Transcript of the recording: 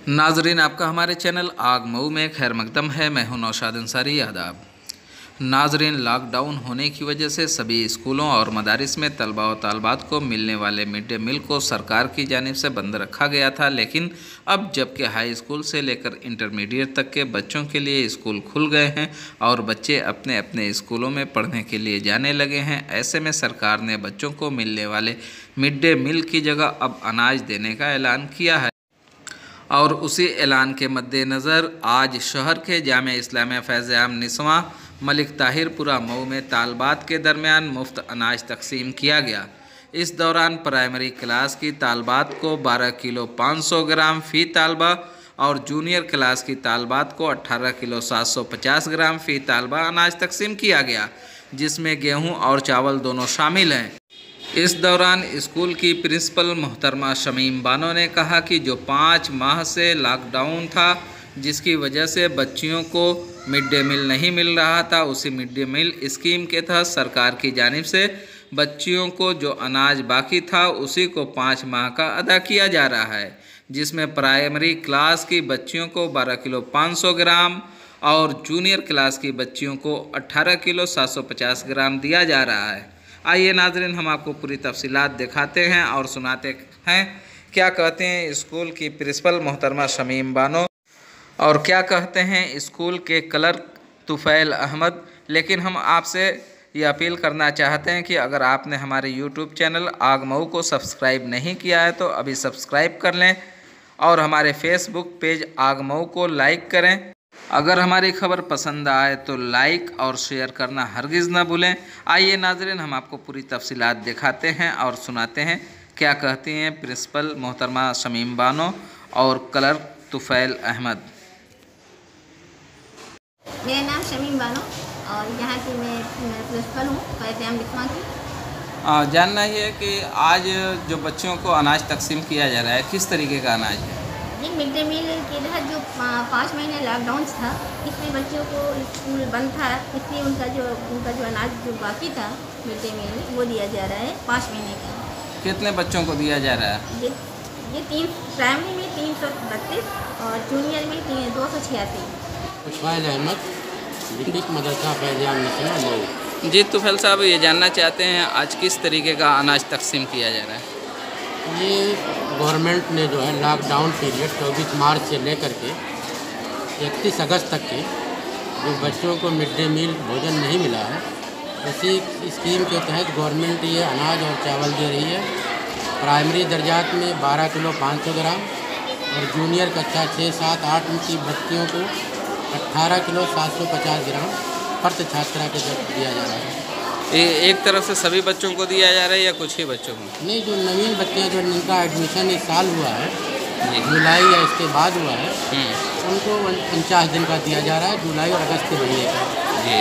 नाजरीन, आपका हमारे चैनल आग मऊ में खैर मकदम है। मैं हूं नौशाद अंसारी। आदाब नाजरीन, लॉकडाउन होने की वजह से सभी स्कूलों और मदारिस में तलबा और तालबात को मिलने वाले मिड डे मील को सरकार की जानिब से बंद रखा गया था, लेकिन अब जबकि हाई स्कूल से लेकर इंटरमीडिएट तक के बच्चों के लिए स्कूल खुल गए हैं और बच्चे अपने अपने स्कूलों में पढ़ने के लिए जाने लगे हैं, ऐसे में सरकार ने बच्चों को मिलने वाले मिड डे मील की जगह अब अनाज देने का ऐलान किया है। और उसी ऐलान के मद्देनज़र आज शहर के जामिया इस्लामिया फैज़ आम निस्वां मलिक ताहिरपुरा मऊ में तालबात के दरमियान मुफ्त अनाज तकसीम किया गया। इस दौरान प्राइमरी क्लास की तालबात को 12 किलो 500 ग्राम फ़ी तालबा और जूनियर क्लास की तालबात को 18 किलो 750 ग्राम फ़ी तालबा अनाज तकसीम किया गया, जिसमें गेहूं और चावल दोनों शामिल हैं। इस दौरान स्कूल की प्रिंसिपल मोहतरमा शमीम बानो ने कहा कि जो 5 माह से लॉकडाउन था, जिसकी वजह से बच्चियों को मिड डे मील नहीं मिल रहा था, उसी मिड डे मील स्कीम के तहत सरकार की जानिब से बच्चियों को जो अनाज बाकी था उसी को 5 माह का अदा किया जा रहा है, जिसमें प्राइमरी क्लास की बच्चियों को 12 किलो 500 ग्राम और जूनियर क्लास की बच्चियों को 18 किलो 750 ग्राम दिया जा रहा है। आइए नाज़रीन, हम आपको पूरी तफसीलात दिखाते हैं और सुनाते हैं क्या कहते हैं स्कूल की प्रिंसिपल मोहतरमा शमीम बानो और क्या कहते हैं स्कूल के क्लर्क तुफ़ैल अहमद। लेकिन हम आपसे ये अपील करना चाहते हैं कि अगर आपने हमारे यूट्यूब चैनल आग मऊ को सब्सक्राइब नहीं किया है तो अभी सब्सक्राइब कर लें और हमारे फेसबुक पेज आग मऊ को लाइक करें। अगर हमारी खबर पसंद आए तो लाइक और शेयर करना हरगिज़ ना भूलें। आइए नाज़रीन, हम आपको पूरी तफसीलात दिखाते हैं और सुनाते हैं क्या कहती हैं प्रिंसिपल मोहतरमा शमीम बानो और क्लर्क तुफ़ैल अहमद। मेरा नाम शमीम बानो और यहाँ की मैं प्रिंसिपल हूँ फैज़ आम निस्वां की। जानना ये है कि आज जो बच्चों को अनाज तकसीम किया जा रहा है, किस तरीके का अनाज है? ये मिड डे मील के तहत जो 5 महीने लॉकडाउन था, इसमें बच्चों को स्कूल बंद था, इसलिए उनका जो अनाज जो बाकी था मिड डे मील में वो दिया जा रहा है 5 महीने का। कितने बच्चों को दिया जा रहा है? ये 3 प्राइमरी में 332 और जूनियर में 286। तुफ़ैल अहमद, डिस्ट्रिक्ट मदरसा फैज़ आम निस्वां मऊ। जी तुफ़ैल साहब, ये जानना चाहते हैं आज किस तरीके का अनाज तकसीम किया जा रहा है? ये गवर्नमेंट ने जो है लॉकडाउन पीरियड 24 मार्च से लेकर के 31 अगस्त तक के जो बच्चों को मिड डे मील भोजन नहीं मिला है, उसी स्कीम के तहत गवर्नमेंट ये अनाज और चावल दे रही है। प्राइमरी दर्जात में 12 किलो 500 ग्राम और जूनियर कक्षा 6, 7, 8 की बच्चियों को 18 किलो 750 ग्राम प्रति छात्रा के जब दिया जा रहा है। ये एक तरफ से सभी बच्चों को दिया जा रहा है या कुछ ही बच्चों को? नहीं, जो नवीन बच्चे जो जिनका एडमिशन इस साल हुआ है, जुलाई या इसके बाद हुआ है, उनको 49 दिन का दिया जा रहा है, जुलाई और अगस्त के महीने का। जी